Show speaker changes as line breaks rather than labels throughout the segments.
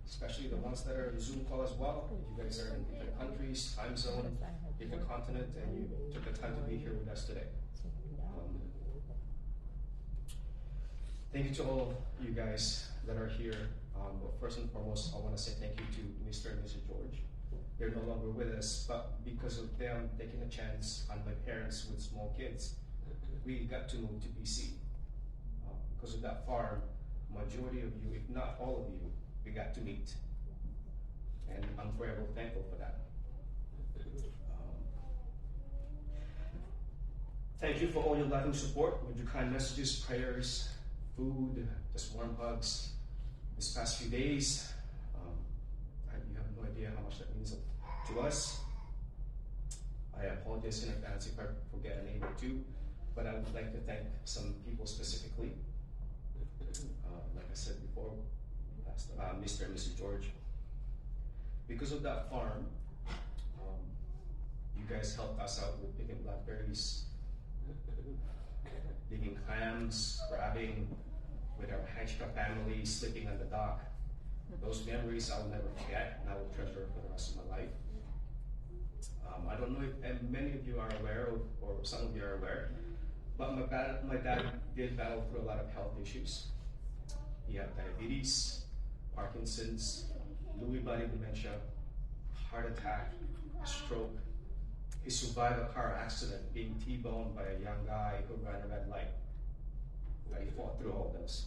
especially the ones that are in Zoom call as well. You guys are in different countries, time zone, different continent, and you took the time to be here with us today. Thank you to all you guys that are here. But first and foremost, I want to say thank you to Mr. and Mrs. George. They're no longer with us, but because of them taking a chance on my parents with small kids, we got to move to BC. Because of that farm, majority of you, if not all of you, we got to meet. And I'm forever thankful for that. Thank you for all your loving support with your kind messages, prayers, food, just warm hugs. This past few days, you have no idea how much that means to us. I apologize in advance if I forget a name or two, but I would like to thank some people specifically. Like I said before, Mr. and Mrs. George. Because of that farm, you guys helped us out with picking blackberries, digging clams, crabbing, with our Hanchka family, sleeping on the dock. Those memories I'll never forget, and I will treasure for the rest of my life. I don't know if many of you are aware of, or some of you are aware, but my dad did battle through a lot of health issues. He had diabetes, Parkinson's, Lewy body dementia, heart attack, stroke. He survived a car accident, being T-boned by a young guy who ran a red light. He fought through all those.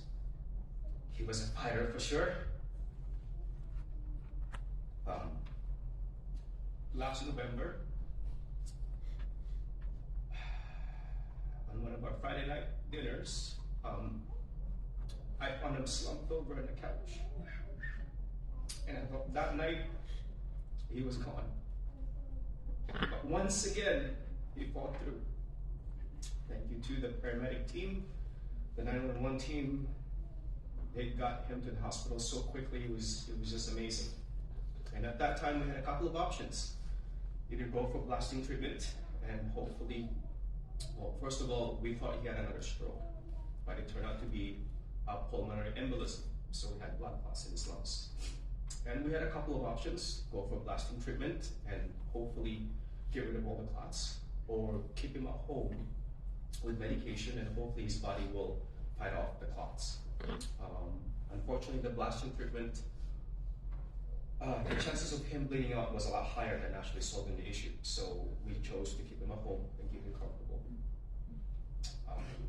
He was a fighter for sure. Last November, on one of our Friday night dinners, I found him slumped over on the couch. And I thought that night, he was gone. But once again, he fought through. Thank you to the paramedic team, the 911 team. They got him to the hospital so quickly, it was just amazing. And at that time, we had a couple of options. Either go for blasting treatment and hopefully, well, first of all, we thought he had another stroke, but it turned out to be a pulmonary embolism. So we had blood clots in his lungs. And we had a couple of options: go for blasting treatment and hopefully get rid of all the clots, or keep him at home with medication and hopefully his body will fight off the clots. Unfortunately, the blasting treatment, the chances of him bleeding out was a lot higher than actually solving the issue. So we chose to keep him at home and keep him comfortable.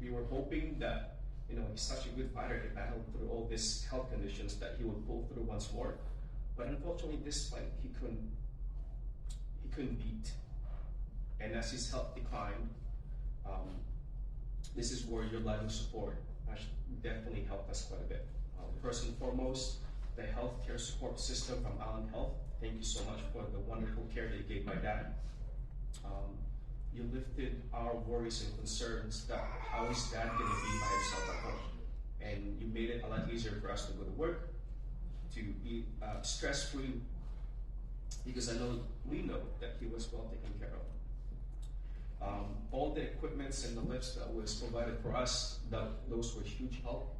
We were hoping that, he's such a good fighter, he battled through all these health conditions, that he would pull through once more. But unfortunately, this fight he couldn't beat. And as his health declined, this is where your loving support definitely helped us quite a bit. First and foremost, the healthcare support system from Allen Health. Thank you so much for the wonderful care that you gave my dad. You lifted our worries and concerns that how is dad going to be by himself at home? And you made it a lot easier for us to go to work, to be stress-free, because we know that he was well taken care of. All the equipments and the lifts that was provided for us, those were huge help,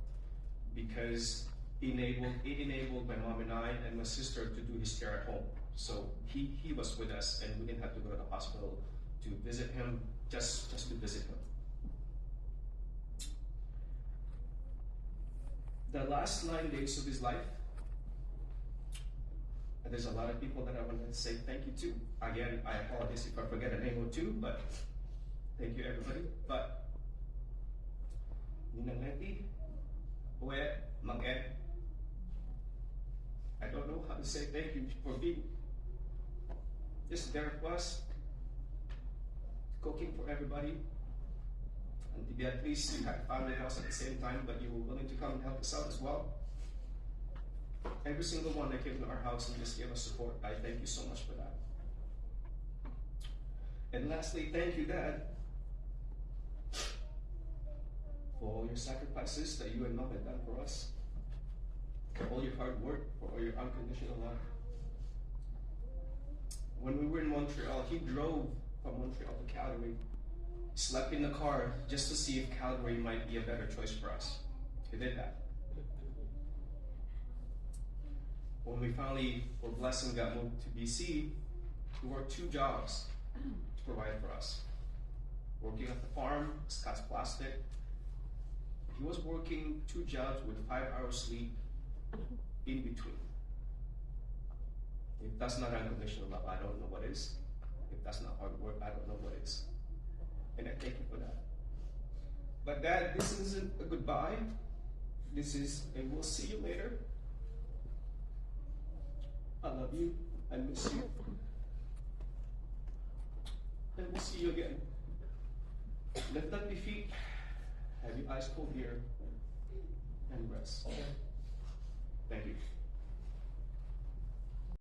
because it enabled my mom and I and my sister to do his care at home. So he was with us, and we didn't have to go to the hospital to visit him, just to visit him. The last 9 days of his life, and there's a lot of people that I want to say thank you to. Again, I apologize if I forget a name or two, but thank you everybody. But Ninang Leti, Uwe, Mag-Ed, I don't know how to say thank you for being just there for us, cooking for everybody. And to be at least you had family house at the same time, but you were willing to come and help us out as well. Every single one that came to our house and just gave us support, I thank you so much for that. And lastly, thank you, Dad, for all your sacrifices that you and Mom had done for us, for all your hard work, for all your unconditional love. When we were in Montreal, he drove from Montreal to Calgary, slept in the car just to see if Calgary might be a better choice for us. He did that. When we finally were blessed and got moved to BC, we worked 2 jobs to provide for us. Working at the farm, Scott's Plastic. He was working 2 jobs with 5 hours sleep in between. If that's not unconditional love, I don't know what is. If that's not hard work, I don't know what is. And I thank you for that. But Dad, this isn't a goodbye. This is a we'll see you later. I love you. I miss you. And we'll see you again. Lift up your feet. Have your eyes cold here. And rest. Thank you.